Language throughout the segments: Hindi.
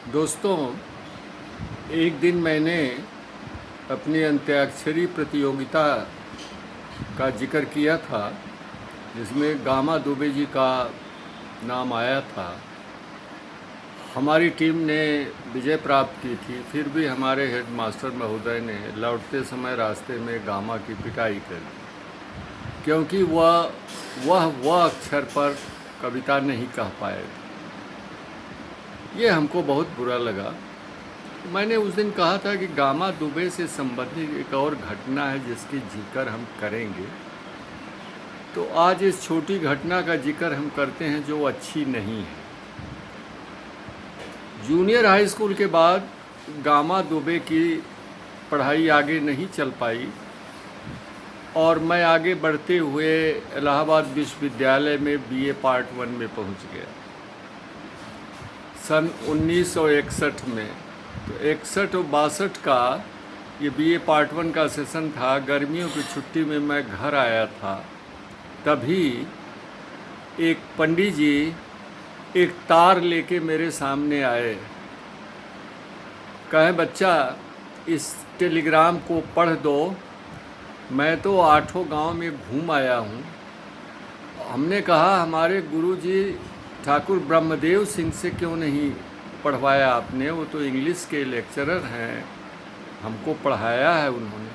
दोस्तों, एक दिन मैंने अपनी अंत्याक्षरी प्रतियोगिता का जिक्र किया था, जिसमें गामा दुबे जी का नाम आया था। हमारी टीम ने विजय प्राप्त की थी, फिर भी हमारे हेडमास्टर महोदय ने लौटते समय रास्ते में गामा की पिटाई कर दी, क्योंकि वह अक्षर पर कविता नहीं कह पाए थे। ये हमको बहुत बुरा लगा। मैंने उस दिन कहा था कि गामा दुबे से संबंधित एक और घटना है जिसकी जिक्र हम करेंगे। तो आज इस छोटी घटना का जिक्र हम करते हैं जो अच्छी नहीं है। जूनियर हाई स्कूल के बाद गामा दुबे की पढ़ाई आगे नहीं चल पाई और मैं आगे बढ़ते हुए इलाहाबाद विश्वविद्यालय में बीए पार्ट 1 में पहुंच गया सन 1961 में। तो 61 और 62 का ये बीए पार्ट 1 का सेशन था। गर्मियों की छुट्टी में मैं घर आया था, तभी एक पंडित जी एक तार लेके मेरे सामने आए। कहे, बच्चा इस टेलीग्राम को पढ़ दो, मैं तो 8 गांव में घूम आया हूँ। हमने कहा, हमारे गुरुजी ठाकुर ब्रह्मदेव सिंह से क्यों नहीं पढ़वाया आपने, वो तो इंग्लिश के लेक्चरर हैं, हमको पढ़ाया है उन्होंने।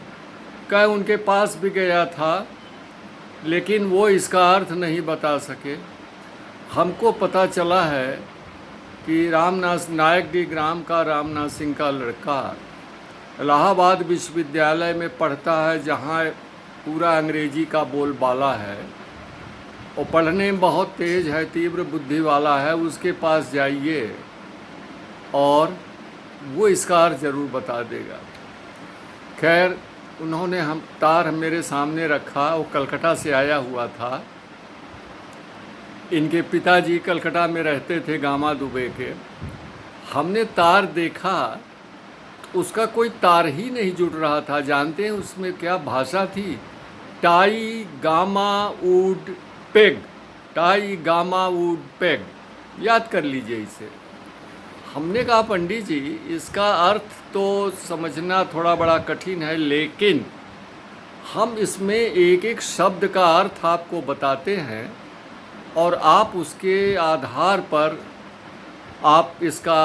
कहे, उनके पास भी गया था, लेकिन वो इसका अर्थ नहीं बता सके। हमको पता चला है कि रामनाथ नायक डी ग्राम का रामनाथ सिंह का लड़का इलाहाबाद विश्वविद्यालय में पढ़ता है, जहाँ पूरा अंग्रेजी का बोलबाला है और पढ़ने में बहुत तेज़ है, तीव्र बुद्धि वाला है। उसके पास जाइए और वो इसका अर्थ ज़रूर बता देगा। खैर, उन्होंने हम तार मेरे सामने रखा। वो कलकत्ता से आया हुआ था। इनके पिताजी कलकत्ता में रहते थे, गामा दुबे के। हमने तार देखा, उसका कोई तार ही नहीं जुड़ रहा था। जानते हैं उसमें क्या भाषा थी? Tie gamma would peg, tie gamma would peg. याद कर लीजिए इसे। हमने कहा, पंडित जी इसका अर्थ तो समझना थोड़ा बड़ा कठिन है, लेकिन हम इसमें एक एक शब्द का अर्थ आपको बताते हैं और आप उसके आधार पर आप इसका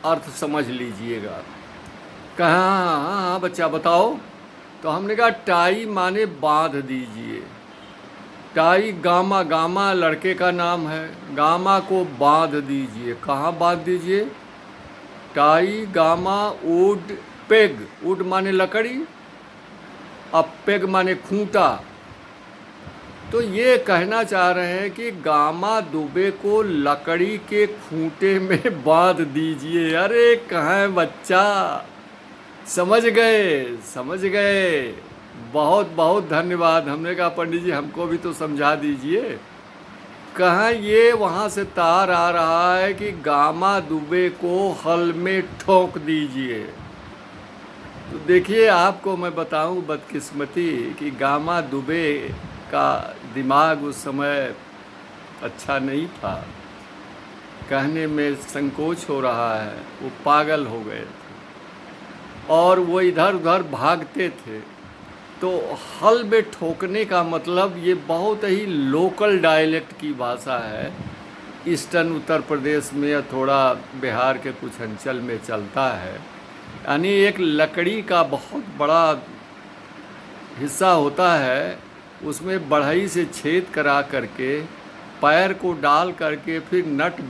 अर्थ समझ लीजिएगा। कहा, हाँ बच्चा बताओ। तो हमने कहा, टाई माने बांध दीजिए। टाई गामा, गामा लड़के का नाम है, गामा को बांध दीजिए। कहाँ बांध दीजिए? Tie gamma would peg, would माने लकड़ी, अब पेग माने खूंटा। तो ये कहना चाह रहे हैं कि गामा दुबे को लकड़ी के खूंटे में बांध दीजिए। अरे कहाँ बच्चा, समझ गए, समझ गए, बहुत बहुत धन्यवाद। हमने कहा, पंडित जी हमको भी तो समझा दीजिए। कहाँ ये वहाँ से तार आ रहा है कि गामा दुबे को हल में ठोक दीजिए। तो देखिए, आपको मैं बताऊं बदकिस्मती कि गामा दुबे का दिमाग उस समय अच्छा नहीं था। कहने में संकोच हो रहा है, वो पागल हो गए थे और वो इधर उधर भागते थे। तो हल में ठोकने का मतलब ये बहुत ही लोकल डायलेक्ट की भाषा है। ईस्टर्न उत्तर प्रदेश में या थोड़ा बिहार के कुछ अंचल में चलता है। यानी एक लकड़ी का बहुत बड़ा हिस्सा होता है, उसमें बढ़ई से छेद करा करके पैर को डाल करके फिर नट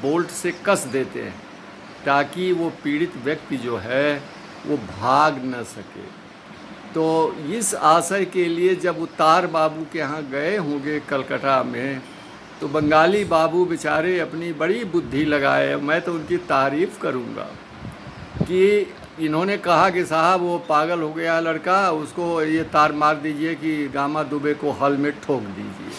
बोल्ट से कस देते हैं, ताकि वो पीड़ित व्यक्ति जो है वो भाग न सके। तो इस आशय के लिए जब उतार बाबू के यहाँ गए होंगे कलकत्ता में, तो बंगाली बाबू बेचारे अपनी बड़ी बुद्धि लगाए। मैं तो उनकी तारीफ़ करूँगा कि इन्होंने कहा कि साहब वो पागल हो गया लड़का, उसको ये तार मार दीजिए कि गामा दुबे को हल में ठोक दीजिए।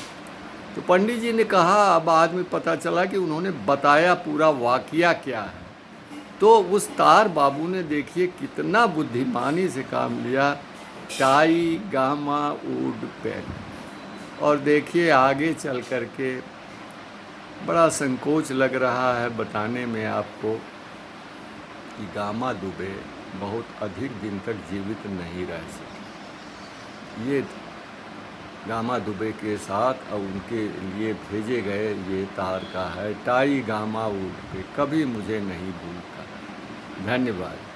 तो पंडित जी ने कहा, अब बाद में पता चला कि उन्होंने बताया पूरा वाकया क्या है। तो उस तार बाबू ने देखिए कितना बुद्धिमानी से काम लिया, टाई गामा वुड पेग। और देखिए आगे चल करके बड़ा संकोच लग रहा है बताने में आपको कि गामा दुबे बहुत अधिक दिन तक जीवित नहीं रह सके। ये गामा दुबे के साथ और उनके लिए भेजे गए ये तार का है, टाई गामा उड़ पे कभी मुझे नहीं भूलता। धन्यवाद।